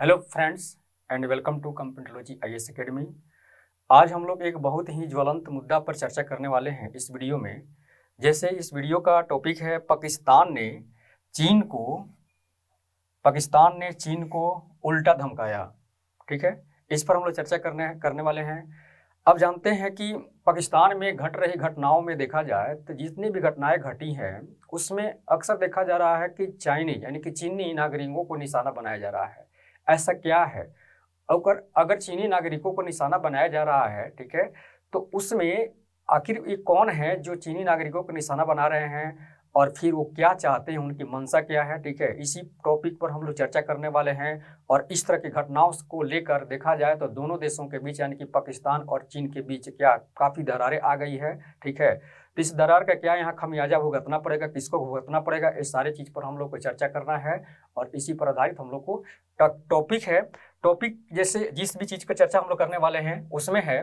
Hello friends and welcome to Computerology IAS academy. आज हम लोग एक बहुत ही ज्वलंत मुद्दा पर चर्चा करने वाले हैं इस वीडियो में। जैसे इस वीडियो का टॉपिक है पाकिस्तान ने चीन को उल्टा धमकाया। ठीक है, इस पर हम लोग चर्चा करने वाले हैं। अब जानते हैं कि पाकिस्तान में घट रही घटनाओं में देखा जाए तो जितनी भी घटनाएं घटी हैं उसमें अक्सर देखा जा रहा है कि चाइनीज यानी कि चीनी नागरिकों को निशाना बनाया जा रहा है। ऐसा क्या है? अगर चीनी नागरिकों को निशाना बनाया जा रहा है, ठीक है, तो उसमें आखिर ये कौन है जो चीनी नागरिकों को निशाना बना रहे हैं और फिर वो क्या चाहते हैं, उनकी मंशा क्या है? ठीक है, इसी टॉपिक पर हम लोग चर्चा करने वाले हैं। और इस तरह की घटनाओं को लेकर देखा जाए तो दोनों देशों के बीच यानी कि पाकिस्तान और चीन के बीच क्या काफ़ी दरारें आ गई है। ठीक है, तो इस दरार का क्या यहाँ खमियाजा भुगतना पड़ेगा, किसको भुगतना पड़ेगा, इस सारे चीज़ पर हम लोग को चर्चा करना है। और इसी पर आधारित हम लोग को टॉपिक है। टॉपिक जैसे जिस भी चीज़ पर चर्चा हम लोग करने वाले हैं उसमें है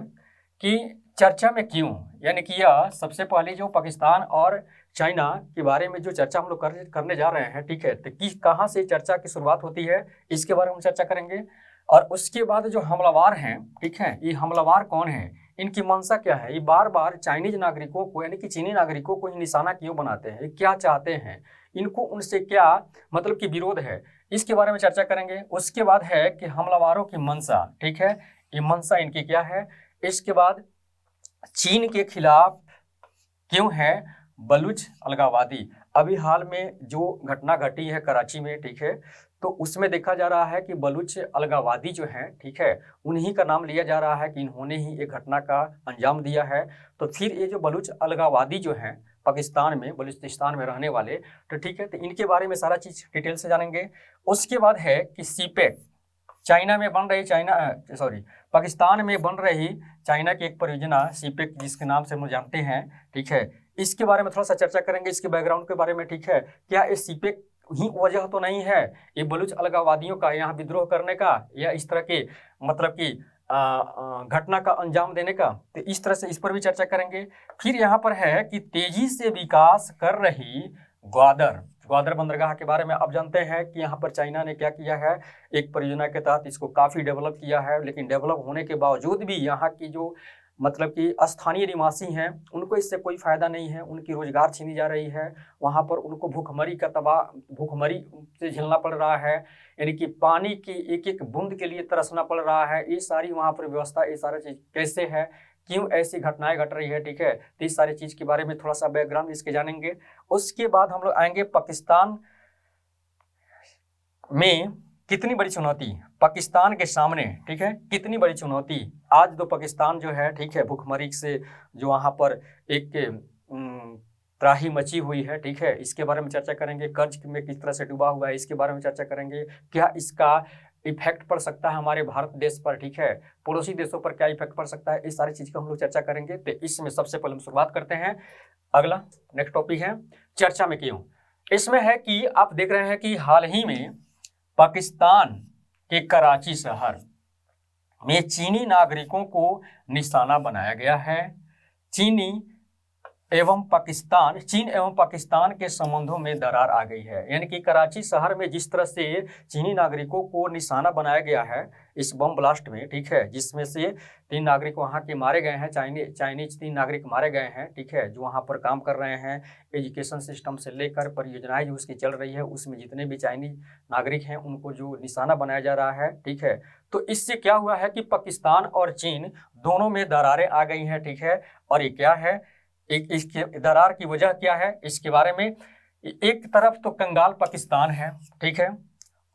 कि चर्चा में क्यों, यानी कि यह सबसे पहले जो पाकिस्तान और चाइना के बारे में जो चर्चा हम लोग करने जा रहे हैं, ठीक है, तो कहाँ से चर्चा की शुरुआत होती है इसके बारे में चर्चा करेंगे। और उसके बाद जो हमलावर हैं, ठीक है, ये हमलावर कौन है, इनकी मंशा क्या है, ये बार बार चाइनीज नागरिकों को यानी कि चीनी नागरिकों को निशाना क्यों बनाते हैं, क्या चाहते हैं, इनको उनसे क्या मतलब कि विरोध है, इसके बारे में चर्चा करेंगे। उसके बाद है कि हमलावरों की मंशा, ठीक है, ये मंशा इनकी क्या है। इसके बाद चीन के खिलाफ क्यों है बलूच अलगाववादी। अभी हाल में जो घटना घटी है कराची में, ठीक है, तो उसमें देखा जा रहा है कि बलूच अलगाववादी जो हैं, ठीक है, उन्हीं का नाम लिया जा रहा है कि इन्होंने ही एक घटना का अंजाम दिया है। तो फिर ये जो बलूच अलगाववादी जो हैं पाकिस्तान में बलूचिस्तान में रहने वाले, तो ठीक है, तो इनके बारे में सारा चीज़ डिटेल से जानेंगे। उसके बाद है कि सीपेक पाकिस्तान में बन रही चाइना की एक परियोजना सीपेक जिसके नाम से हम जानते हैं, ठीक है, इसके बारे में थोड़ा सा चर्चा करेंगे, इसके बैकग्राउंड के बारे में। ठीक है, क्या ये सीपेक ही वजह तो नहीं है ये बलूच अलगाववादियों का यहाँ विद्रोह करने का या इस तरह के मतलब कि घटना का अंजाम देने का? तो इस तरह से इस पर भी चर्चा करेंगे। फिर यहाँ पर है कि तेजी से विकास कर रही ग्वादर बंदरगाह के बारे में आप जानते हैं कि यहाँ पर चाइना ने क्या किया है, एक परियोजना के तहत इसको काफ़ी डेवलप किया है, लेकिन डेवलप होने के बावजूद भी यहाँ की जो मतलब कि स्थानीय निवासी हैं उनको इससे कोई फ़ायदा नहीं है, उनकी रोजगार छीनी जा रही है, वहाँ पर उनको भूखमरी से झेलना पड़ रहा है, यानी कि पानी की एक एक बूंद के लिए तरसना पड़ रहा है। ये सारी वहाँ पर व्यवस्था, ये सारा चीज़ कैसे है, क्यों ऐसी घटनाएं घट रही है, ठीक है, तो इस सारी चीज़ के बारे में थोड़ा सा बैकग्राउंड इसके जानेंगे। उसके बाद हम लोग आएंगे पाकिस्तान में कितनी बड़ी चुनौती पाकिस्तान के सामने, ठीक है, कितनी बड़ी चुनौती आज तो पाकिस्तान जो है, ठीक है, भूखमरी से जो वहाँ पर एक त्राही मची हुई है, ठीक है, इसके बारे में चर्चा करेंगे। कर्ज में किस तरह से डूबा हुआ है इसके बारे में चर्चा करेंगे। क्या इसका इफेक्ट पड़ सकता है हमारे भारत देश पर, ठीक है, पड़ोसी देशों पर क्या इफेक्ट पड़ सकता है, इस सारी चीज़ को हम लोग चर्चा करेंगे। तो इसमें सबसे पहले हम शुरुआत करते हैं। अगला नेक्स्ट टॉपिक है चर्चा में क्यों। इसमें है कि आप देख रहे हैं कि हाल ही में पाकिस्तान के कराची शहर में चीनी नागरिकों को निशाना बनाया गया है। चीन एवं पाकिस्तान के संबंधों में दरार आ गई है, यानी कि कराची शहर में जिस तरह से चीनी नागरिकों को निशाना बनाया गया है इस बम ब्लास्ट में, ठीक है, जिसमें से 3 नागरिक वहाँ के मारे गए हैं, चाइनीज 3 नागरिक मारे गए हैं, ठीक है, जो वहाँ पर काम कर रहे हैं। एजुकेशन सिस्टम से लेकर परियोजनाएं जो उसकी चल रही है उसमें जितने भी चाइनीज नागरिक हैं उनको जो निशाना बनाया जा रहा है, ठीक है। तो इससे क्या हुआ है कि पाकिस्तान और चीन दोनों में दरारें आ गई हैं, ठीक है। और ये क्या है, इसके दरार की वजह क्या है, इसके बारे में एक तरफ तो कंगाल पाकिस्तान है, ठीक है,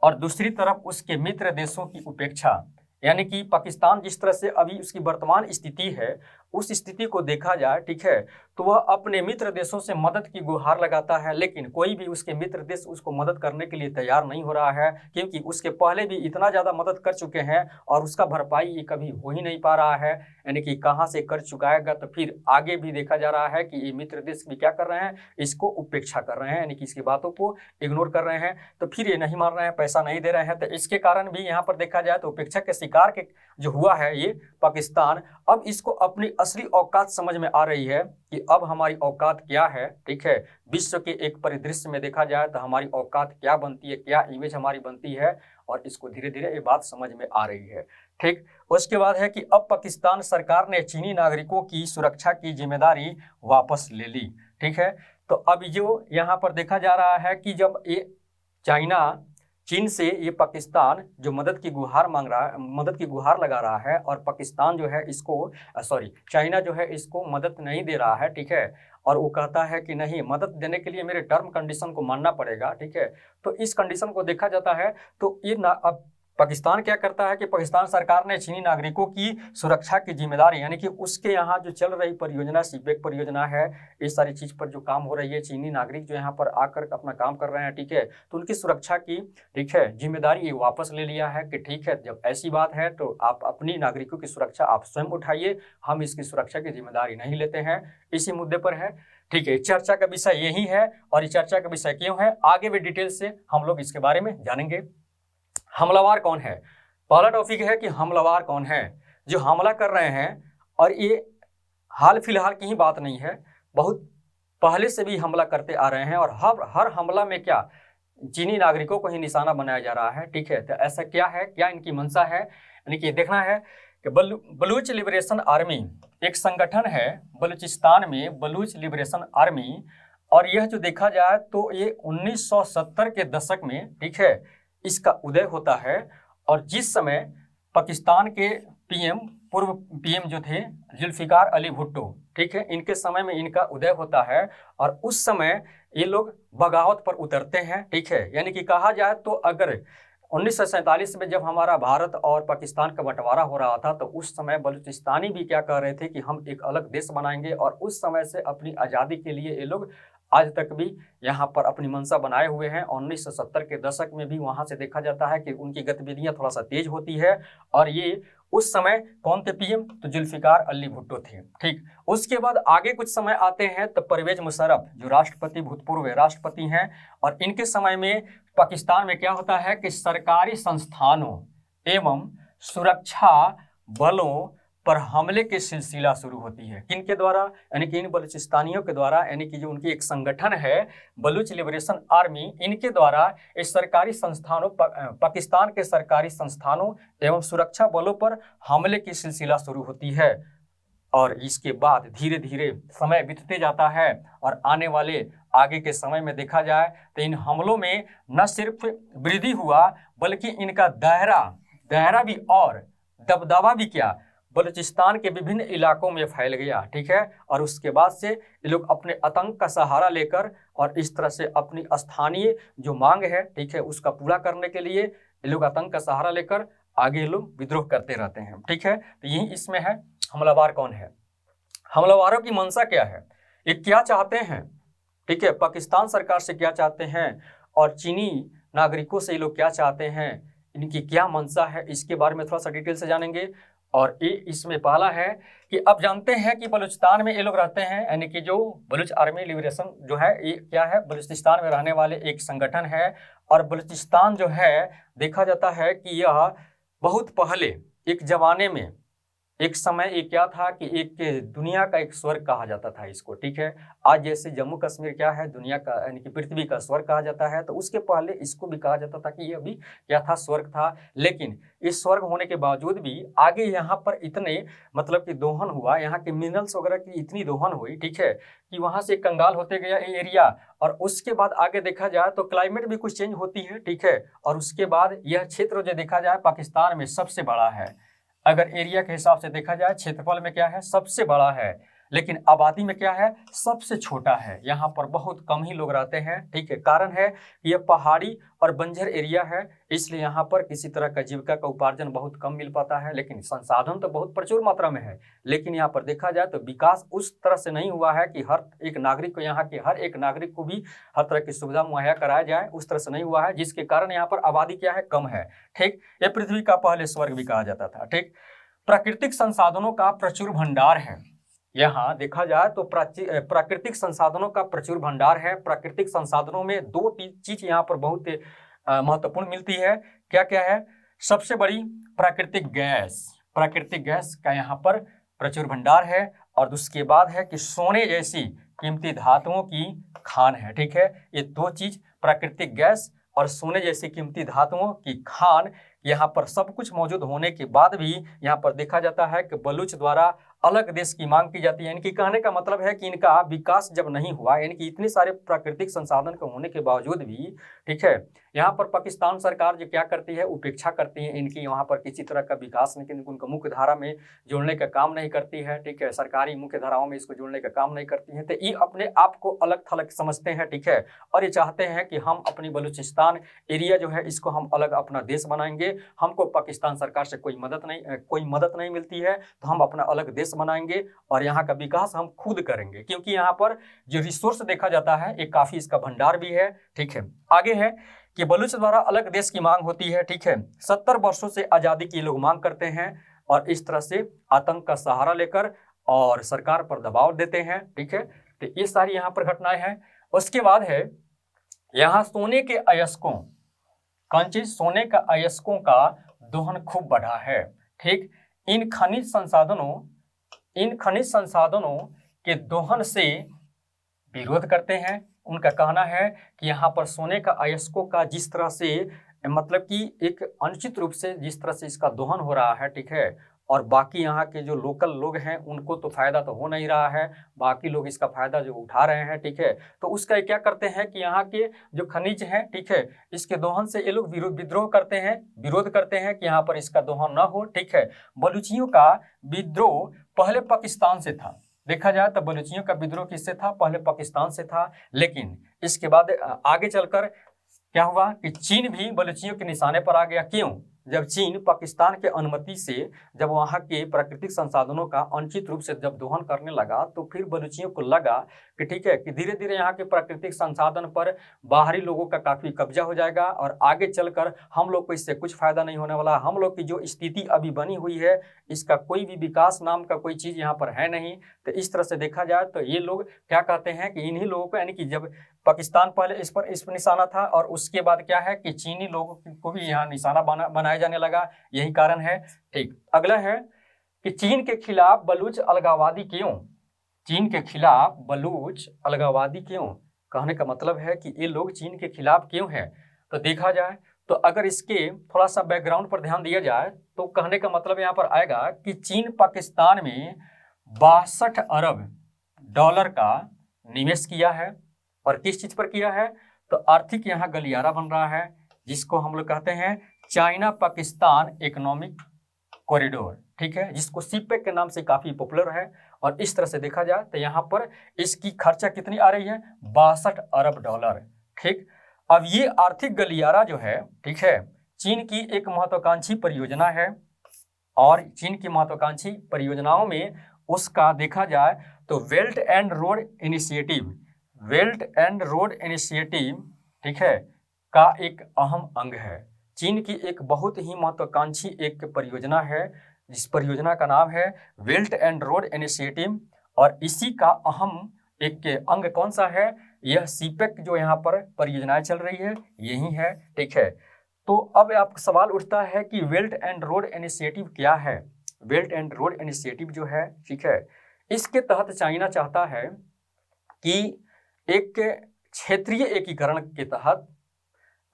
और दूसरी तरफ उसके मित्र देशों की उपेक्षा, यानी कि पाकिस्तान जिस तरह से अभी उसकी वर्तमान स्थिति है उस स्थिति को देखा जाए, ठीक है, तो वह अपने मित्र देशों से मदद की गुहार लगाता है, लेकिन कोई भी उसके मित्र देश उसको मदद करने के लिए तैयार नहीं हो रहा है, क्योंकि उसके पहले भी इतना ज़्यादा मदद कर चुके हैं और उसका भरपाई ये कभी हो ही नहीं पा रहा है, यानी कि कहाँ से कर चुकाएगा। तो फिर आगे भी देखा जा रहा है कि ये मित्र देश भी क्या कर रहे हैं, इसको उपेक्षा कर रहे हैं, यानी कि इसकी बातों को इग्नोर कर रहे हैं। तो फिर ये नहीं मान रहे हैं, पैसा नहीं दे रहे हैं, तो इसके कारण भी यहाँ पर देखा जाए तो उपेक्षा के शिकार के जो हुआ है ये पाकिस्तान, अब इसको अपनी असली औकात समझ में आ रही है कि अब हमारी औकात क्या है, ठीक है। विश्व के एक परिदृश्य में देखा जाए तो हमारी औकात क्या बनती है, क्या इमेज हमारी बनती है, और इसको धीरे धीरे ये बात समझ में आ रही है, ठीक। उसके बाद है कि अब पाकिस्तान सरकार ने चीनी नागरिकों की सुरक्षा की जिम्मेदारी वापस ले ली, ठीक है। तो अब जो यहाँ पर देखा जा रहा है कि जब ये चीन से ये पाकिस्तान जो मदद की गुहार मांग रहा है, मदद की गुहार लगा रहा है, और पाकिस्तान जो है इसको चाइना जो है इसको मदद नहीं दे रहा है, ठीक है। और वो कहता है कि नहीं, मदद देने के लिए मेरे टर्म कंडीशन को मानना पड़ेगा, ठीक है। तो इस कंडीशन को देखा जाता है तो ये अब पाकिस्तान क्या करता है कि पाकिस्तान सरकार ने चीनी नागरिकों की सुरक्षा की जिम्मेदारी, यानी कि उसके यहाँ जो चल रही परियोजना, सीपेक परियोजना है, इस सारी चीज़ पर जो काम हो रही है, चीनी नागरिक जो यहाँ पर आकर अपना काम कर रहे हैं, ठीक है, तो उनकी सुरक्षा की, ठीक है, जिम्मेदारी ये वापस ले लिया है कि ठीक है, जब ऐसी बात है तो आप अपनी नागरिकों की सुरक्षा आप स्वयं उठाइए, हम इसकी सुरक्षा की जिम्मेदारी नहीं लेते हैं। इसी मुद्दे पर है, ठीक है, चर्चा का विषय यही है। और ये चर्चा का विषय क्यों है, आगे भी डिटेल से हम लोग इसके बारे में जानेंगे। हमलावर कौन है, पहला टॉपिक है कि हमलावर कौन है जो हमला कर रहे हैं। और ये हाल फिलहाल की ही बात नहीं है, बहुत पहले से भी हमला करते आ रहे हैं, और हर हमला में क्या चीनी नागरिकों को ही निशाना बनाया जा रहा है, ठीक है। तो ऐसा क्या है, क्या इनकी मंशा है, यानी कि देखना है कि बलूच लिबरेशन आर्मी एक संगठन है बलूचिस्तान में, बलूच लिबरेशन आर्मी। और यह जो देखा जाए तो ये 1970 के दशक में, ठीक है, इसका उदय होता है। और जिस समय पाकिस्तान के पूर्व पीएम जो थे जुल्फिकार अली भुट्टो, ठीक है, इनके समय में इनका उदय होता है। और उस समय ये लोग बगावत पर उतरते हैं, ठीक है। यानी कि कहा जाए तो अगर 1947 में जब हमारा भारत और पाकिस्तान का बंटवारा हो रहा था तो उस समय बलूचिस्तानी भी क्या कह रहे थे कि हम एक अलग देश बनाएंगे, और उस समय से अपनी आज़ादी के लिए ये लोग आज तक भी यहाँ पर अपनी मंशा बनाए हुए हैं। 1970 के दशक में भी वहाँ से देखा जाता है कि उनकी गतिविधियाँ थोड़ा सा तेज होती है। और ये उस समय कौन थे पीएम, तो जुल्फिकार अली भुट्टो थे, ठीक। उसके बाद आगे कुछ समय आते हैं तो परवेज मुशर्रफ जो राष्ट्रपति, भूतपूर्व राष्ट्रपति हैं। और इनके समय में पाकिस्तान में क्या होता है कि सरकारी संस्थानों एवं सुरक्षा बलों पर हमले की सिलसिला शुरू होती है। किनके द्वारा, यानी कि इन बलूचिस्तानियों के द्वारा, यानी कि जो उनकी एक संगठन है बलूच लिबरेशन आर्मी, इनके द्वारा इस सरकारी संस्थानों पाकिस्तान के सरकारी संस्थानों एवं सुरक्षा बलों पर हमले की सिलसिला शुरू होती है। और इसके बाद धीरे धीरे समय बीतते जाता है, और आने वाले आगे के समय में देखा जाए तो इन हमलों में न सिर्फ वृद्धि हुआ बल्कि इनका दायरा भी और दबदबा भी क्या बलूचिस्तान के विभिन्न इलाकों में फैल गया, ठीक है। और उसके बाद से ये लोग अपने आतंक का सहारा लेकर और इस तरह से अपनी स्थानीय जो मांग है, ठीक है, उसका पूरा करने के लिए ये लोग आतंक का सहारा लेकर आगे लोग विद्रोह करते रहते हैं, ठीक है। तो यही इसमें है हमलावर कौन है, हमलावरों की मंशा क्या है, ये क्या चाहते हैं, ठीक है, पाकिस्तान सरकार से क्या चाहते हैं, और चीनी नागरिकों से ये लोग क्या चाहते हैं, इनकी क्या मंशा है, इसके बारे में थोड़ा सा डिटेल से जानेंगे। और ये इसमें पहला है कि अब जानते हैं कि बलूचिस्तान में ये लोग रहते हैं, यानी कि जो बलूच आर्मी लिबरेशन जो है ये क्या है, बलूचिस्तान में रहने वाले एक संगठन है। और बलूचिस्तान जो है देखा जाता है कि यह बहुत पहले एक जमाने में एक समय ये क्या था कि एक दुनिया का एक स्वर्ग कहा जाता था इसको, ठीक है। आज जैसे जम्मू कश्मीर क्या है, दुनिया का यानी कि पृथ्वी का स्वर्ग कहा जाता है, तो उसके पहले इसको भी कहा जाता था कि ये भी क्या था, स्वर्ग था। लेकिन इस स्वर्ग होने के बावजूद भी आगे यहाँ पर इतने मतलब कि दोहन हुआ, यहाँ के मिनरल्स वगैरह की इतनी दोहन हुई, ठीक है, कि वहाँ से कंगाल होते गया ये एरिया। और उसके बाद आगे देखा जाए तो क्लाइमेट भी कुछ चेंज होती है, ठीक है। और उसके बाद यह क्षेत्र जो देखा जाए पाकिस्तान में सबसे बड़ा है, अगर एरिया के हिसाब से देखा जाए क्षेत्रफल में क्या है, सबसे बड़ा है, लेकिन आबादी में क्या है, सबसे छोटा है। यहाँ पर बहुत कम ही लोग रहते हैं, ठीक है। कारण है यह पहाड़ी और बंजर एरिया है, इसलिए यहाँ पर किसी तरह का जीविका का उपार्जन बहुत कम मिल पाता है। लेकिन संसाधन तो बहुत प्रचुर मात्रा में है, लेकिन यहाँ पर देखा जाए तो विकास उस तरह से नहीं हुआ है कि हर एक नागरिक को, यहाँ के हर एक नागरिक को भी हर तरह की सुविधा मुहैया कराया जाए, उस तरह से नहीं हुआ है, जिसके कारण यहाँ पर आबादी क्या है, कम है, ठीक। ये पृथ्वी का पहले स्वर्ग भी कहा जाता था, ठीक। प्राकृतिक संसाधनों का प्रचुर भंडार है, यहाँ देखा जाए तो प्राकृतिक संसाधनों का प्रचुर भंडार है। प्राकृतिक संसाधनों में दो चीज यहाँ पर बहुत महत्वपूर्ण मिलती है। क्या क्या है, सबसे बड़ी प्राकृतिक गैस का यहाँ पर प्रचुर भंडार है। और उसके बाद है कि सोने जैसी कीमती धातुओं की खान है। ठीक है, ये दो चीज, प्राकृतिक गैस और सोने जैसी कीमती धातुओं की खान, यहाँ पर सब कुछ मौजूद होने के बाद भी यहाँ पर देखा जाता है कि बलूच द्वारा अलग देश की मांग की जाती है। इनकी कहने का मतलब है कि इनका विकास जब नहीं हुआ, यानी कि इतने सारे प्राकृतिक संसाधन के होने के बावजूद भी, ठीक है, यहाँ पर पाकिस्तान सरकार जो क्या करती है, उपेक्षा करती है इनकी, वहाँ पर किसी तरह का विकास नहीं, उनको मुख्य धारा में जोड़ने का काम नहीं करती है। ठीक है, सरकारी मुख्य धाराओं में इसको जोड़ने का काम नहीं करती है। तो ये अपने आप को अलग थलग समझते हैं। ठीक है, और ये चाहते हैं कि हम अपनी बलूचिस्तान एरिया जो है इसको हम अलग अपना देश बनाएंगे, हमको पाकिस्तान सरकार से कोई मदद नहीं मिलती है, तो हम अपना अलग देश बनाएंगे और यहाँ का विकास हम खुद करेंगे, क्योंकि यहाँ पर जो रिसोर्स देखा जाता है एक काफी इसका भंडार भी है। ठीक है, आगे है कि बलूच द्वारा अलग देश की मांग होती है। ठीक है, 70 वर्षों से आजादी की लोग मांग करते हैं और इस तरह से आतंक का सहारा लेकर और सरकार पर दबाव देते हैं। ठीक है, तो ये सारी यहाँ पर घटनाएं हैं। उसके बाद है यहाँ सोने के अयस्कों, कौन चीज, सोने का अयस्कों का दोहन खूब बढ़ा है। ठीक, इन खनिज संसाधनों के दोहन से विरोध करते हैं। उनका कहना है कि यहाँ पर सोने का अयस्कों का जिस तरह से, मतलब कि एक अनुचित रूप से जिस तरह से इसका दोहन हो रहा है, ठीक है, और बाकी यहाँ के जो लोकल लोग हैं उनको तो फायदा तो हो नहीं रहा है, बाकी लोग इसका फायदा जो उठा रहे हैं। ठीक है, तो उसका क्या करते हैं कि यहाँ के जो खनिज हैं, ठीक है, इसके दोहन से ये लोग विरोध करते हैं कि यहाँ पर इसका दोहन ना हो। ठीक है, बलूचियों का विद्रोह पहले पाकिस्तान से था, देखा जाए तो बलूचियों का विद्रोह किससे था, पहले पाकिस्तान से था, लेकिन इसके बाद आगे चलकर क्या हुआ कि चीन भी बलूचियों के निशाने पर आ गया। क्यों? जब चीन पाकिस्तान के अनुमति से जब वहाँ के प्राकृतिक संसाधनों का अनुचित रूप से जब दोहन करने लगा, तो फिर बलूचियों को लगा कि ठीक है कि धीरे धीरे यहाँ के प्राकृतिक संसाधन पर बाहरी लोगों का काफ़ी कब्जा हो जाएगा और आगे चलकर हम लोग को इससे कुछ फायदा नहीं होने वाला। हम लोग की जो स्थिति अभी बनी हुई है इसका कोई भी विकास नाम का कोई चीज़ यहाँ पर है नहीं। तो इस तरह से देखा जाए तो ये लोग क्या कहते हैं कि इन्हीं लोगों को, यानी कि जब पाकिस्तान पहले इस पर निशाना था और उसके बाद क्या है कि चीनी लोगों को भी यहाँ निशाना बनाया जाने लगा, यही कारण है। ठीक, अगला है कि चीन के खिलाफ बलूच अलगाववादी क्यों? चीन के खिलाफ बलूच अलगाववादी क्यों? कहने का मतलब है कि ये लोग चीन के खिलाफ क्यों हैं? तो देखा जाए तो अगर इसके थोड़ा सा बैकग्राउंड पर ध्यान दिया जाए तो कहने का मतलब यहाँ पर आएगा कि चीन पाकिस्तान में 62 अरब डॉलर का निवेश किया है। और किस चीज पर किया है? तो आर्थिक यहाँ गलियारा बन रहा है जिसको हम लोग कहते हैं चाइना पाकिस्तान इकोनॉमिक कॉरिडोर। ठीक है, जिसको सीपेक के नाम से काफी पॉपुलर है। और इस तरह से देखा जाए तो यहाँ पर इसकी खर्चा कितनी आ रही है? 62 अरब डॉलर। ठीक, अब ये आर्थिक गलियारा जो है, ठीक है, चीन की एक महत्वाकांक्षी परियोजना है और चीन की महत्वाकांक्षी परियोजनाओं में उसका देखा जाए तो बेल्ट एंड रोड इनिशिएटिव, ठीक है, का एक अहम अंग है। चीन की एक बहुत ही महत्वाकांक्षी एक परियोजना है जिस परियोजना का नाम है बेल्ट एंड रोड इनिशिएटिव, और इसी का अहम एक अंग कौन सा है? यह सीपेक जो यहाँ पर परियोजनाएं चल रही है यही है। ठीक है, तो अब आप सवाल उठता है कि बेल्ट एंड रोड इनिशिएटिव क्या है? बेल्ट एंड रोड इनिशिएटिव जो है, ठीक है, इसके तहत चाइना चाहता है कि एक क्षेत्रीय एकीकरण के तहत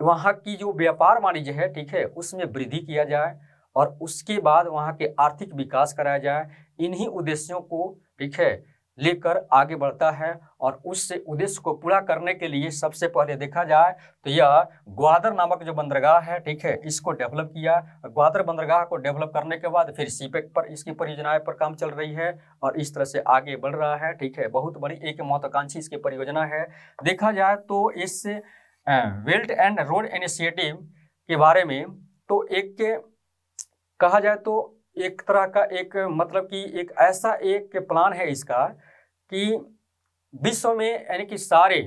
वहाँ की जो व्यापार वाणिज्य है, ठीक है, उसमें वृद्धि किया जाए और उसके बाद वहाँ के आर्थिक विकास कराया जाए। इन्हीं उद्देश्यों को, ठीक है, लेकर आगे बढ़ता है और उस उद्देश्य को पूरा करने के लिए सबसे पहले देखा जाए तो यह ग्वादर नामक जो बंदरगाह है, ठीक है, इसको डेवलप किया। ग्वादर बंदरगाह को डेवलप करने के बाद फिर सीपेक पर इसकी परियोजनाएं पर काम चल रही है और इस तरह से आगे बढ़ रहा है। ठीक है, बहुत बड़ी एक महत्वाकांक्षी इसकी परियोजना है। देखा जाए तो इस बेल्ट एंड रोड इनिशिएटिव के बारे में तो एक कहा जाए तो एक तरह का एक मतलब कि एक ऐसा एक प्लान है इसका कि विश्व में, यानी कि सारे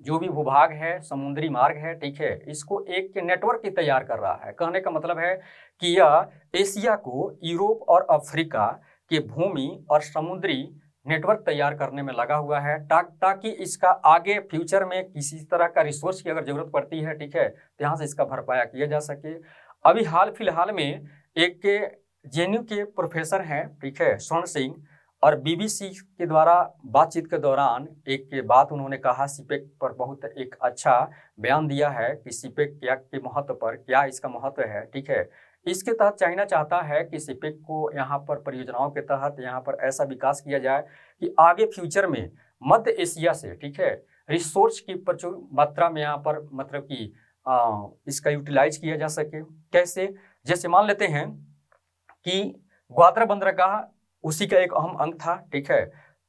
जो भी भूभाग है, समुद्री मार्ग है, ठीक है, इसको एक नेटवर्क की तैयार कर रहा है। कहने का मतलब है कि यह एशिया को यूरोप और अफ्रीका के भूमि और समुद्री नेटवर्क तैयार करने में लगा हुआ है ताकि इसका आगे फ्यूचर में किसी तरह का रिसोर्स की अगर जरूरत पड़ती है, ठीक है, तो यहाँ से इसका भरपाया किया जा सके। अभी हाल फिलहाल में एक जेएनयू के प्रोफेसर हैं, ठीक है, स्वर्ण सिंह, और बीबीसी के द्वारा बातचीत के दौरान एक बात उन्होंने कहा, सीपेक पर बहुत एक अच्छा बयान दिया है कि सीपेक क्या के महत्व पर, क्या इसका महत्व है, ठीक है। इसके तहत चाइना चाहता है कि सीपेक को यहाँ पर परियोजनाओं के तहत यहाँ पर ऐसा विकास किया जाए कि आगे फ्यूचर में मध्य एशिया से, ठीक है, रिसोर्स की प्रचुर मात्रा में यहाँ पर मतलब कि इसका यूटिलाइज किया जा सके। कैसे? जैसे मान लेते हैं कि ग्वादर बंदरगाह उसी का एक अहम अंग था, ठीक है।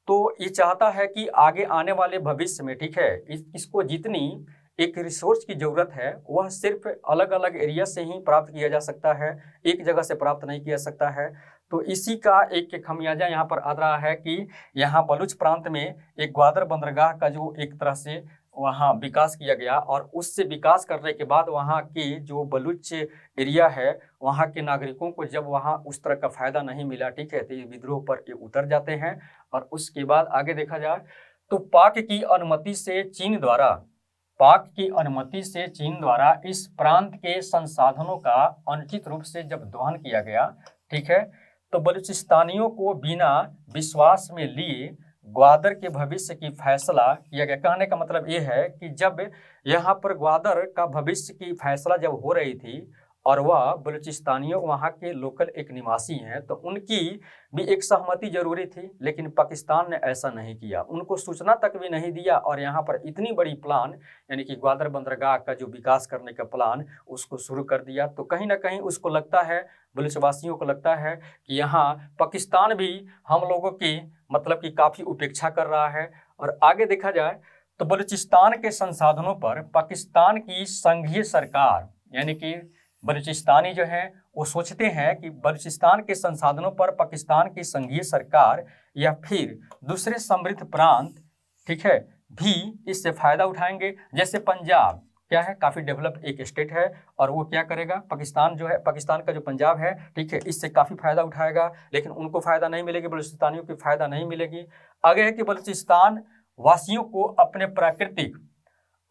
तो ये चाहता है कि आगे आने वाले भविष्य में, ठीक है, इसको जितनी एक रिसोर्स की जरूरत है वह सिर्फ अलग अलग एरिया से ही प्राप्त किया जा सकता है, एक जगह से प्राप्त नहीं किया सकता है। तो इसी का एक खमियाजा यहाँ पर आ रहा है कि यहाँ बलूच प्रांत में एक ग्वादर बंदरगाह का जो एक तरह से वहाँ विकास किया गया, और उससे विकास करने के बाद वहाँ की जो बलूच एरिया है वहाँ के नागरिकों को जब वहाँ उस तरह का फायदा नहीं मिला, ठीक है, तो ये विद्रोह पर ये उतर जाते हैं। और उसके बाद आगे देखा जाए तो पाक की अनुमति से चीन द्वारा इस प्रांत के संसाधनों का अनुचित रूप से जब दोहन किया गया, ठीक है, तो बलूचिस्तानियों को बिना विश्वास में लिए ग्वादर के भविष्य की फैसला किया गया। कहने का मतलब ये है कि जब यहाँ पर ग्वादर का भविष्य की फैसला जब हो रही थी और वह बलूचिस्तानियों वहाँ के लोकल एक निवासी हैं, तो उनकी भी एक सहमति जरूरी थी, लेकिन पाकिस्तान ने ऐसा नहीं किया, उनको सूचना तक भी नहीं दिया। और यहाँ पर इतनी बड़ी प्लान यानी कि ग्वादर बंदरगाह का जो विकास करने का प्लान उसको शुरू कर दिया। तो कहीं ना कहीं उसको लगता है, बलूचवासियों को लगता है कि यहाँ पाकिस्तान भी हम लोगों की मतलब कि काफ़ी उपेक्षा कर रहा है। और आगे देखा जाए तो बलूचिस्तान के संसाधनों पर पाकिस्तान की संघीय सरकार यानी कि बलूचिस्तानी जो है वो सोचते हैं कि बलूचिस्तान के संसाधनों पर पाकिस्तान की संघीय सरकार या फिर दूसरे समृद्ध प्रांत, ठीक है, भी इससे फायदा उठाएंगे। जैसे पंजाब क्या है, काफ़ी डेवलप एक स्टेट है, और वो क्या करेगा, पाकिस्तान जो है, पाकिस्तान का जो पंजाब है, ठीक है, इससे काफ़ी फायदा उठाएगा, लेकिन उनको फायदा नहीं मिलेगी, बलूचिस्तानियों की फायदा नहीं मिलेगी। आगे है कि बलूचिस्तान वासियों को अपने प्राकृतिक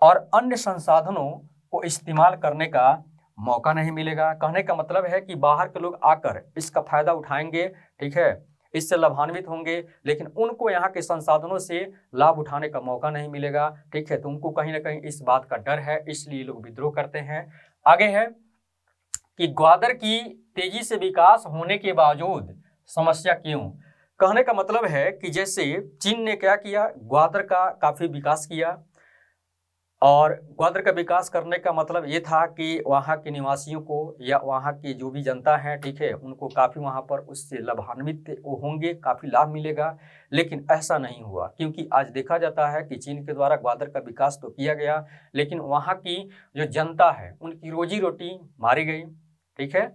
और अन्य संसाधनों को इस्तेमाल करने का मौका नहीं मिलेगा। कहने का मतलब है कि बाहर के लोग आकर इसका फायदा उठाएंगे, ठीक है, इससे लाभान्वित होंगे, लेकिन उनको यहाँ के संसाधनों से लाभ उठाने का मौका नहीं मिलेगा, ठीक है। तो उनको कहीं ना कहीं इस बात का डर है, इसलिए लोग विद्रोह करते हैं। आगे है कि ग्वादर की तेजी से विकास होने के बावजूद समस्या क्यों। कहने का मतलब है कि जैसे चीन ने क्या किया, ग्वादर का काफ़ी विकास किया, और ग्वादर का विकास करने का मतलब ये था कि वहाँ के निवासियों को या वहाँ की जो भी जनता है, ठीक है, उनको काफ़ी वहाँ पर उससे लाभान्वित होंगे, काफ़ी लाभ मिलेगा। लेकिन ऐसा नहीं हुआ, क्योंकि आज देखा जाता है कि चीन के द्वारा ग्वादर का विकास तो किया गया, लेकिन वहाँ की जो जनता है उनकी रोजी रोटी मारी गई, ठीक है।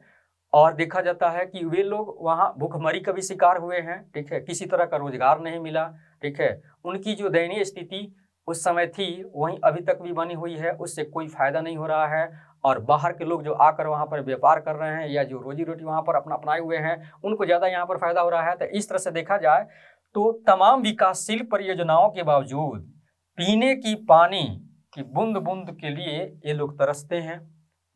और देखा जाता है कि वे लोग वहाँ भूखमरी का भी शिकार हुए हैं, ठीक है, किसी तरह का रोजगार नहीं मिला, ठीक है। उनकी जो दयनीय स्थिति उस समय थी वहीं अभी तक भी बनी हुई है, उससे कोई फायदा नहीं हो रहा है। और बाहर के लोग जो आकर वहाँ पर व्यापार कर रहे हैं या जो रोजी रोटी वहाँ पर अपना अपनाए हुए हैं, उनको ज़्यादा यहाँ पर फायदा हो रहा है। तो इस तरह से देखा जाए तो तमाम विकासशील परियोजनाओं के बावजूद पीने की पानी की बूंद बूंद के लिए ये लोग तरसते हैं,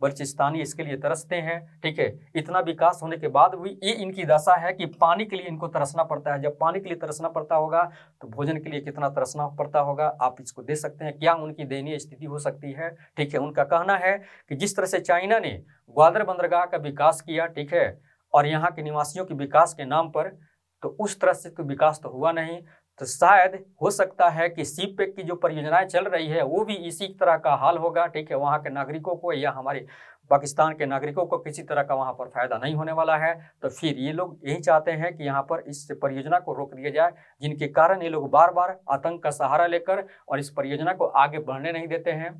बलूचिस्तानी इसके लिए तरसते हैं, ठीक है। इतना विकास होने के बाद भी ये इनकी दशा है कि पानी के लिए इनको तरसना पड़ता है। जब पानी के लिए तरसना पड़ता होगा तो भोजन के लिए कितना तरसना पड़ता होगा, आप इसको दे सकते हैं। क्या उनकी दयनीय स्थिति हो सकती है, ठीक है। उनका कहना है कि जिस तरह से चाइना ने ग्वादर बंदरगाह का विकास किया, ठीक है, और यहाँ के निवासियों के विकास के नाम पर, तो उस तरह से तो विकास तो हुआ नहीं। तो शायद हो सकता है कि सीपेक की जो परियोजनाएं चल रही है वो भी इसी तरह का हाल होगा, ठीक है। वहाँ के नागरिकों को या हमारे पाकिस्तान के नागरिकों को किसी तरह का वहाँ पर फायदा नहीं होने वाला है। तो फिर ये लोग यही चाहते हैं कि यहाँ पर इस परियोजना को रोक दिया जाए, जिनके कारण ये लोग बार बार आतंक का सहारा लेकर और इस परियोजना को आगे बढ़ने नहीं देते हैं,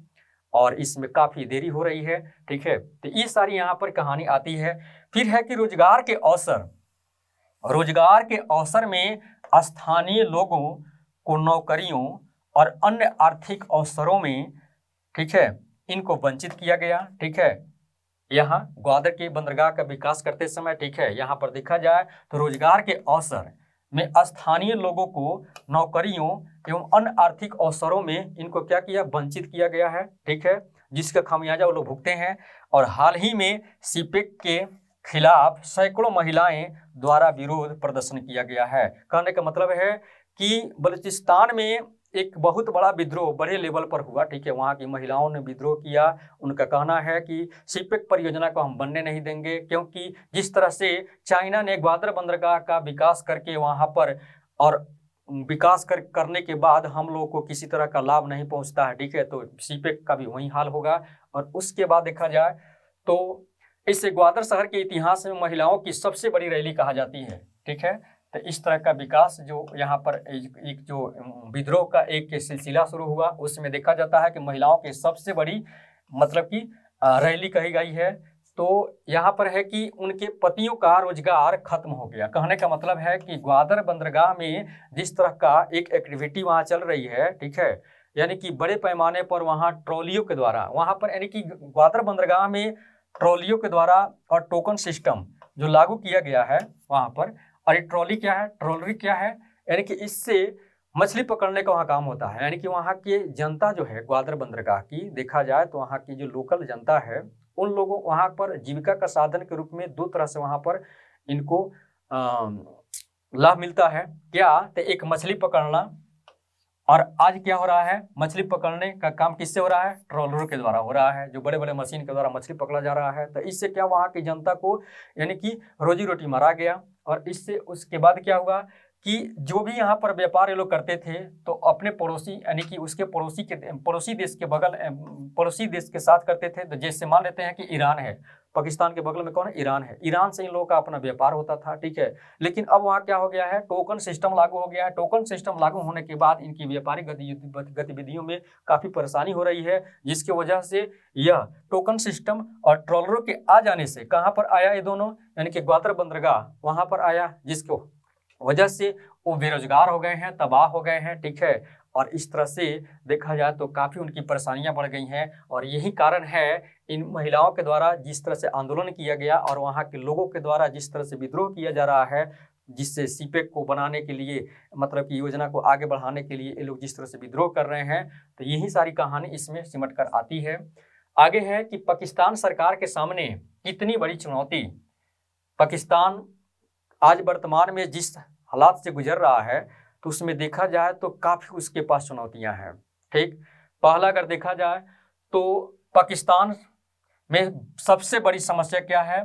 और इसमें काफ़ी देरी हो रही है, ठीक है। तो ये सारी यहाँ पर कहानी आती है। फिर है कि रोजगार के अवसर में स्थानीय लोगों को नौकरियों और अन्य आर्थिक अवसरों में, ठीक है, इनको वंचित किया गया, ठीक है। यहाँ ग्वादर के बंदरगाह का विकास करते समय, ठीक है, यहाँ पर देखा जाए तो रोजगार के अवसर में स्थानीय लोगों को नौकरियों एवं अन्य आर्थिक अवसरों में इनको क्या किया, वंचित किया गया है, ठीक है, जिसका खामियाजा वो लोग भुगते हैं। और हाल ही में सीपेक के खिलाफ सैकड़ों महिलाएं द्वारा विरोध प्रदर्शन किया गया है। कहने का मतलब है कि बलूचिस्तान में एक बहुत बड़ा विद्रोह बड़े लेवल पर हुआ, ठीक है। वहाँ की महिलाओं ने विद्रोह किया। उनका कहना है कि सीपेक परियोजना को हम बनने नहीं देंगे, क्योंकि जिस तरह से चाइना ने ग्वादर बंदरगाह का विकास करके वहाँ पर और विकास करने के बाद हम लोगों को किसी तरह का लाभ नहीं पहुंचता है, ठीक है। तो सीपेक का भी वही हाल होगा। और उसके बाद देखा जाए तो इस ग्वादर शहर के इतिहास में महिलाओं की सबसे बड़ी रैली कहा जाती है, ठीक है। तो इस तरह का विकास जो यहाँ पर एक जो विद्रोह का एक सिलसिला शुरू हुआ, उसमें देखा जाता है कि महिलाओं की सबसे बड़ी मतलब कि रैली कही गई है। तो यहाँ पर है कि उनके पतियों का रोजगार खत्म हो गया। कहने का मतलब है कि ग्वादर बंदरगाह में जिस तरह का एक एक्टिविटी वहाँ चल रही है, ठीक है, यानी कि बड़े पैमाने पर वहाँ ट्रॉलियों के द्वारा वहाँ पर यानी कि ग्वादर बंदरगाह में ट्रॉलियों के द्वारा और टोकन सिस्टम जो लागू किया गया है वहाँ पर। और ये ट्रॉली क्या है, ट्रॉलरी क्या है, यानी कि इससे मछली पकड़ने का वहाँ काम होता है। यानी कि वहाँ की जनता जो है ग्वादर बंदरगाह की, देखा जाए तो वहाँ की जो लोकल जनता है, उन लोगों वहाँ पर जीविका का साधन के रूप में दो तरह से वहाँ पर इनको लाभ मिलता है। क्या, तो एक मछली पकड़ना, और आज क्या हो रहा है, मछली पकड़ने का काम किससे हो रहा है, ट्रॉलरों के द्वारा हो रहा है, जो बड़े बड़े मशीन के द्वारा मछली पकड़ा जा रहा है। तो इससे क्या वहाँ की जनता को यानी कि रोजी रोटी मारा गया। और इससे उसके बाद क्या हुआ कि जो भी यहाँ पर व्यापार ये लोग करते थे, तो अपने पड़ोसी यानी कि उसके पड़ोसी देश के बगल पड़ोसी देश के साथ करते थे। तो जैसे मान लेते हैं कि ईरान है, पाकिस्तान के बगल में कौन है, ईरान है, ईरान से इन लोगों का अपना व्यापार होता था, ठीक है। लेकिन अब वहाँ क्या हो गया है, टोकन सिस्टम लागू हो गया है। टोकन सिस्टम लागू होने के बाद इनकी व्यापारिक गतिविधियों में काफ़ी परेशानी हो रही है, जिसकी वजह से यह टोकन सिस्टम और ट्रॉलरों के आ जाने से कहाँ पर आया, ये दोनों यानी कि ग्वादर बंदरगाह वहाँ पर आया, जिसको वजह से वो बेरोजगार हो गए हैं, तबाह हो गए हैं, ठीक है। और इस तरह से देखा जाए तो काफ़ी उनकी परेशानियां बढ़ गई हैं। और यही कारण है इन महिलाओं के द्वारा जिस तरह से आंदोलन किया गया और वहाँ के लोगों के द्वारा जिस तरह से विद्रोह किया जा रहा है, जिससे सीपेक को बनाने के लिए मतलब कि योजना को आगे बढ़ाने के लिए ये लोग जिस तरह से विद्रोह कर रहे हैं, तो यही सारी कहानी इसमें सिमट कर आती है। आगे है कि पाकिस्तान सरकार के सामने कितनी बड़ी चुनौती, पाकिस्तान आज वर्तमान में जिस हालात से गुजर रहा है, तो उसमें देखा जाए तो काफ़ी उसके पास चुनौतियां हैं, ठीक। पहला अगर देखा जाए तो पाकिस्तान में सबसे बड़ी समस्या क्या है,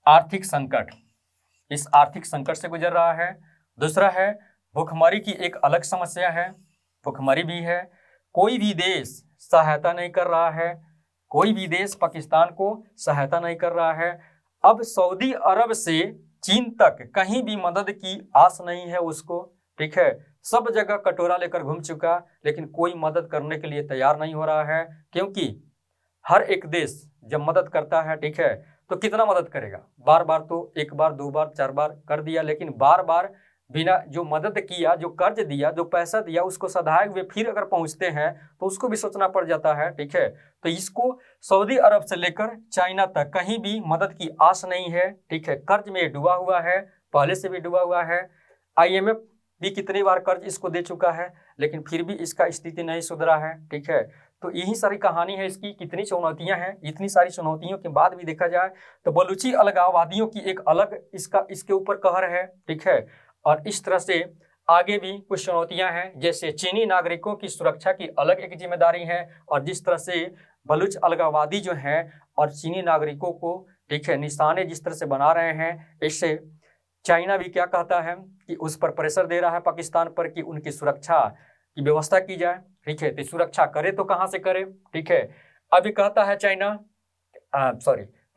आर्थिक संकट, इस आर्थिक संकट से गुजर रहा है। दूसरा है भूखमरी की एक अलग समस्या है, भूखमरी भी है। कोई भी देश सहायता नहीं कर रहा है, कोई भी देश पाकिस्तान को सहायता नहीं कर रहा है। अब सऊदी अरब से चीन तक कहीं भी मदद की आस नहीं है उसको, ठीक है। सब जगह कटोरा लेकर घूम चुका, लेकिन कोई मदद करने के लिए तैयार नहीं हो रहा है, क्योंकि हर एक देश जब मदद करता है, ठीक है, तो कितना मदद करेगा, बार बार तो एक बार दो बार चार बार कर दिया, लेकिन बार बार बिना जो मदद किया, जो कर्ज दिया, जो पैसा दिया, उसको सधाए हुए फिर अगर पहुंचते हैं तो उसको भी सोचना पड़ जाता है, ठीक है। तो इसको सऊदी अरब से लेकर चाइना तक कहीं भी मदद की आस नहीं है, ठीक है। कर्ज में डूबा हुआ है, पहले से भी डूबा हुआ है। IMF भी कितनी बार कर्ज इसको दे चुका है, लेकिन फिर भी इसका स्थिति नहीं सुधरा है, ठीक है। तो यही सारी कहानी है इसकी, कितनी चुनौतियां हैं। इतनी सारी चुनौतियों के बाद भी देखा जाए तो बलूची अलगाववादियों की एक अलग इसके ऊपर कहर है, ठीक है। और इस तरह से आगे भी कुछ चुनौतियां हैं, जैसे चीनी नागरिकों की सुरक्षा की अलग एक जिम्मेदारी है। और जिस तरह से बलूच अलगाववादी जो हैं और चीनी नागरिकों को, ठीक है, निशाने जिस तरह से बना रहे हैं, इससे चाइना भी क्या कहता है कि उस पर प्रेशर दे रहा है पाकिस्तान पर कि उनकी सुरक्षा की व्यवस्था की जाए, ठीक है। तो सुरक्षा करे तो कहाँ से करे, ठीक है। अभी कहता है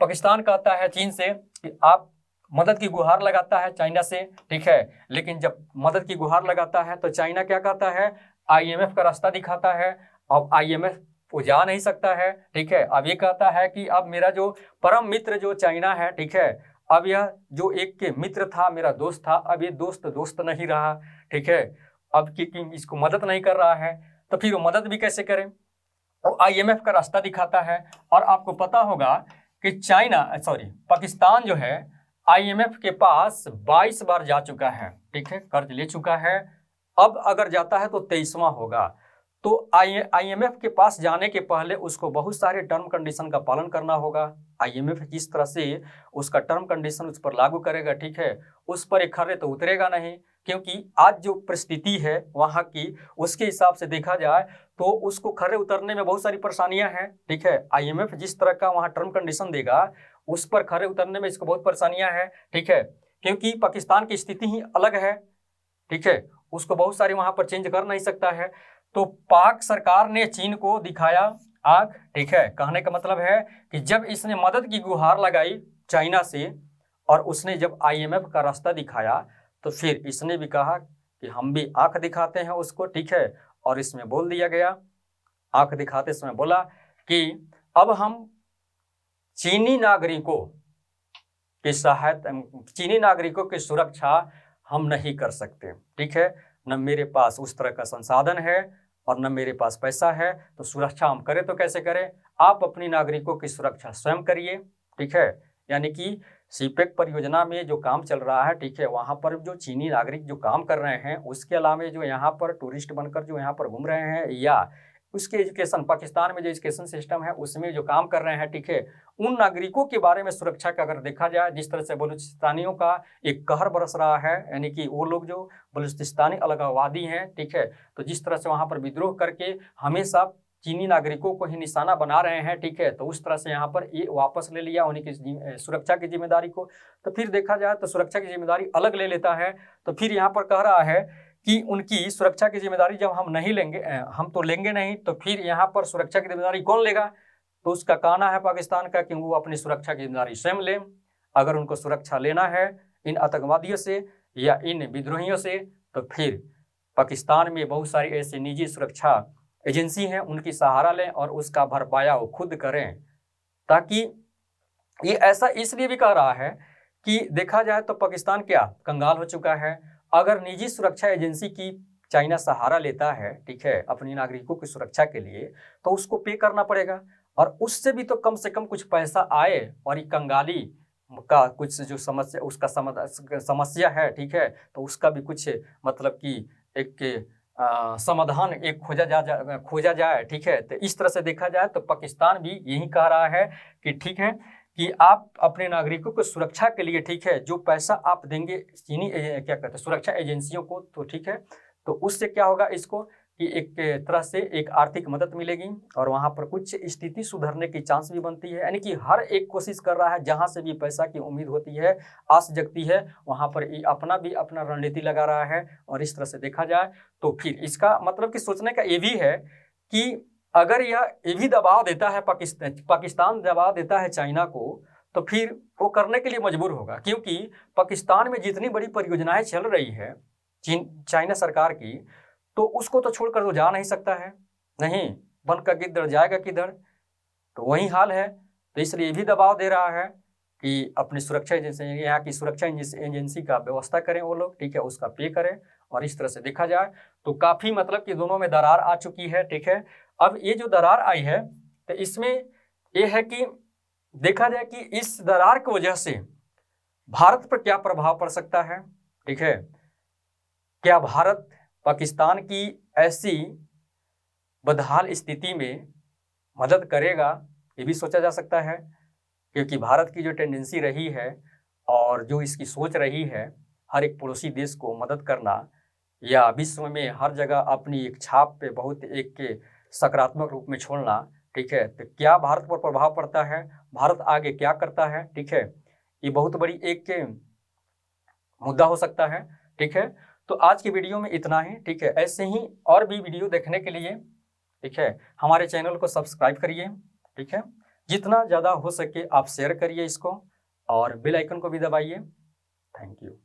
पाकिस्तान कहता है चीन से कि आप मदद की गुहार लगाता है चाइना से, ठीक है। लेकिन जब मदद की गुहार लगाता है तो चाइना क्या कहता है, IMF का रास्ता दिखाता है। अब IMF वो जा नहीं सकता है, ठीक है। अब ये कहता है कि अब मेरा जो परम मित्र जो चाइना है, ठीक है, अब यह जो एक के मित्र था, मेरा दोस्त था, अब ये दोस्त नहीं रहा, ठीक है। अब कि इसको मदद नहीं कर रहा है, तो फिर वो मदद भी कैसे करें, तो IMF का रास्ता दिखाता है। और आपको पता होगा कि पाकिस्तान जो है IMF के पास 22 बार जा चुका है, ठीक है, कर्ज ले चुका है। अब अगर जाता है तो 23वां होगा। तो IMF के पास जाने के पहले उसको बहुत सारे टर्म कंडीशन का पालन करना होगा। IMF जिस तरह से उसका टर्म कंडीशन उस पर लागू करेगा, ठीक है, उस पर एक खर्रे तो उतरेगा नहीं, क्योंकि आज जो परिस्थिति है वहाँ की, उसके हिसाब से देखा जाए तो उसको खर्रे उतरने में बहुत सारी परेशानियां हैं, ठीक है। IMF जिस तरह का वहाँ टर्म कंडीशन देगा उस पर खर्रे उतरने में इसको बहुत परेशानियां हैं, ठीक है, क्योंकि पाकिस्तान की स्थिति ही अलग है, ठीक है, उसको बहुत सारे वहाँ पर चेंज कर नहीं सकता है। तो पाक सरकार ने चीन को दिखाया आग, ठीक है। कहने का मतलब है कि जब इसने मदद की गुहार लगाई चाइना से और उसने जब IMF का रास्ता दिखाया तो फिर इसने भी कहा कि हम भी आंख दिखाते हैं उसको, ठीक है। और इसमें बोल दिया गया, आंख दिखाते समय बोला कि अब हम चीनी नागरिकों की सहायता, चीनी नागरिकों की सुरक्षा हम नहीं कर सकते, ठीक है। न मेरे पास उस तरह का संसाधन है और न मेरे पास पैसा है, तो सुरक्षा हम करें तो कैसे करें, आप अपनी नागरिकों की सुरक्षा स्वयं करिए, ठीक है। यानी कि सीपेक परियोजना में जो काम चल रहा है, ठीक है, वहाँ पर जो चीनी नागरिक जो काम कर रहे हैं, उसके अलावा जो यहाँ पर टूरिस्ट बनकर जो यहाँ पर घूम रहे हैं, या उसके एजुकेशन, पाकिस्तान में जो एजुकेशन सिस्टम है उसमें जो काम कर रहे हैं, ठीक है, उन नागरिकों के बारे में सुरक्षा का अगर देखा जाए, जिस तरह से बलूचिस्तानियों का एक कहर बरस रहा है, यानी कि वो लोग जो बलूचिस्तानी अलगाववादी हैं, ठीक है, तो जिस तरह से वहाँ पर विद्रोह करके हमेशा चीनी नागरिकों को ही निशाना बना रहे हैं, ठीक है, तो उस तरह से यहाँ पर ये वापस ले लिया उन्हीं की सुरक्षा की जिम्मेदारी को। तो फिर देखा जाए तो सुरक्षा की जिम्मेदारी अलग ले लेता है, तो फिर यहाँ पर कह रहा है कि उनकी सुरक्षा की जिम्मेदारी जब हम नहीं लेंगे, हम तो लेंगे नहीं, तो फिर यहाँ पर सुरक्षा की जिम्मेदारी कौन लेगा। तो उसका कहना है पाकिस्तान का कि वो अपनी सुरक्षा की जिम्मेदारी स्वयं लें। अगर उनको सुरक्षा लेना है इन आतंकवादियों से या इन विद्रोहियों से, तो फिर पाकिस्तान में बहुत सारी ऐसी निजी सुरक्षा एजेंसी हैं, उनकी सहारा लें और उसका भरपाया वो खुद करें। ताकि ये ऐसा इसलिए भी कह रहा है कि देखा जाए तो पाकिस्तान क्या कंगाल हो चुका है। अगर निजी सुरक्षा एजेंसी की चाइना सहारा लेता है, ठीक है, अपनी नागरिकों की सुरक्षा के लिए, तो उसको पे करना पड़ेगा और उससे भी तो कम से कम कुछ पैसा आए और ये कंगाली का कुछ जो समस्या, उसका समस्या है, ठीक है, तो उसका भी कुछ मतलब कि एक समाधान एक खोजा जाए, ठीक है। तो इस तरह से देखा जाए तो पाकिस्तान भी यही कह रहा है कि ठीक है कि आप अपने नागरिकों को सुरक्षा के लिए, ठीक है, जो पैसा आप देंगे चीनी क्या कहते हैं सुरक्षा एजेंसियों को, तो ठीक है, तो उससे क्या होगा इसको कि एक तरह से एक आर्थिक मदद मिलेगी और वहाँ पर कुछ स्थिति सुधरने की चांस भी बनती है। यानी कि हर एक कोशिश कर रहा है, जहाँ से भी पैसा की उम्मीद होती है, आस जगती है, वहाँ पर अपना भी अपना रणनीति लगा रहा है। और इस तरह से देखा जाए तो फिर इसका मतलब कि सोचने का ये भी है कि अगर ये भी दबाव देता है, पाकिस्तान दबाव देता है चाइना को, तो फिर वो करने के लिए मजबूर होगा, क्योंकि पाकिस्तान में जितनी बड़ी परियोजनाएं चल रही है चाइना सरकार की, तो उसको तो छोड़कर वो जा नहीं सकता है, नहीं बन का गिद्दड़ जाएगा किधर, तो वही हाल है। तो इसलिए भी दबाव दे रहा है कि अपनी सुरक्षा एजेंसी, यहाँ की सुरक्षा एजेंसी का व्यवस्था करें वो लोग, ठीक है, उसका पे करें। और इस तरह से देखा जाए तो काफ़ी मतलब कि दोनों में दरार आ चुकी है, ठीक है। अब ये जो दरार आई है तो इसमें ये है कि देखा जाए कि इस दरार की वजह से भारत पर क्या प्रभाव पड़ सकता है, ठीक है। क्या भारत पाकिस्तान की ऐसी बदहाल स्थिति में मदद करेगा, ये भी सोचा जा सकता है, क्योंकि भारत की जो टेंडेंसी रही है और जो इसकी सोच रही है हर एक पड़ोसी देश को मदद करना या विश्व में हर जगह अपनी एक छाप पे बहुत एक सकारात्मक रूप में छोड़ना, ठीक है, तो क्या भारत पर प्रभाव पड़ता है, भारत आगे क्या करता है, ठीक है, ये बहुत बड़ी एक मुद्दा हो सकता है, ठीक है। तो आज की वीडियो में इतना ही, ठीक है। ऐसे ही और भी वीडियो देखने के लिए, ठीक है, हमारे चैनल को सब्सक्राइब करिए, ठीक है, जितना ज़्यादा हो सके आप शेयर करिए इसको और बेल आइकन को भी दबाइए। Thank you.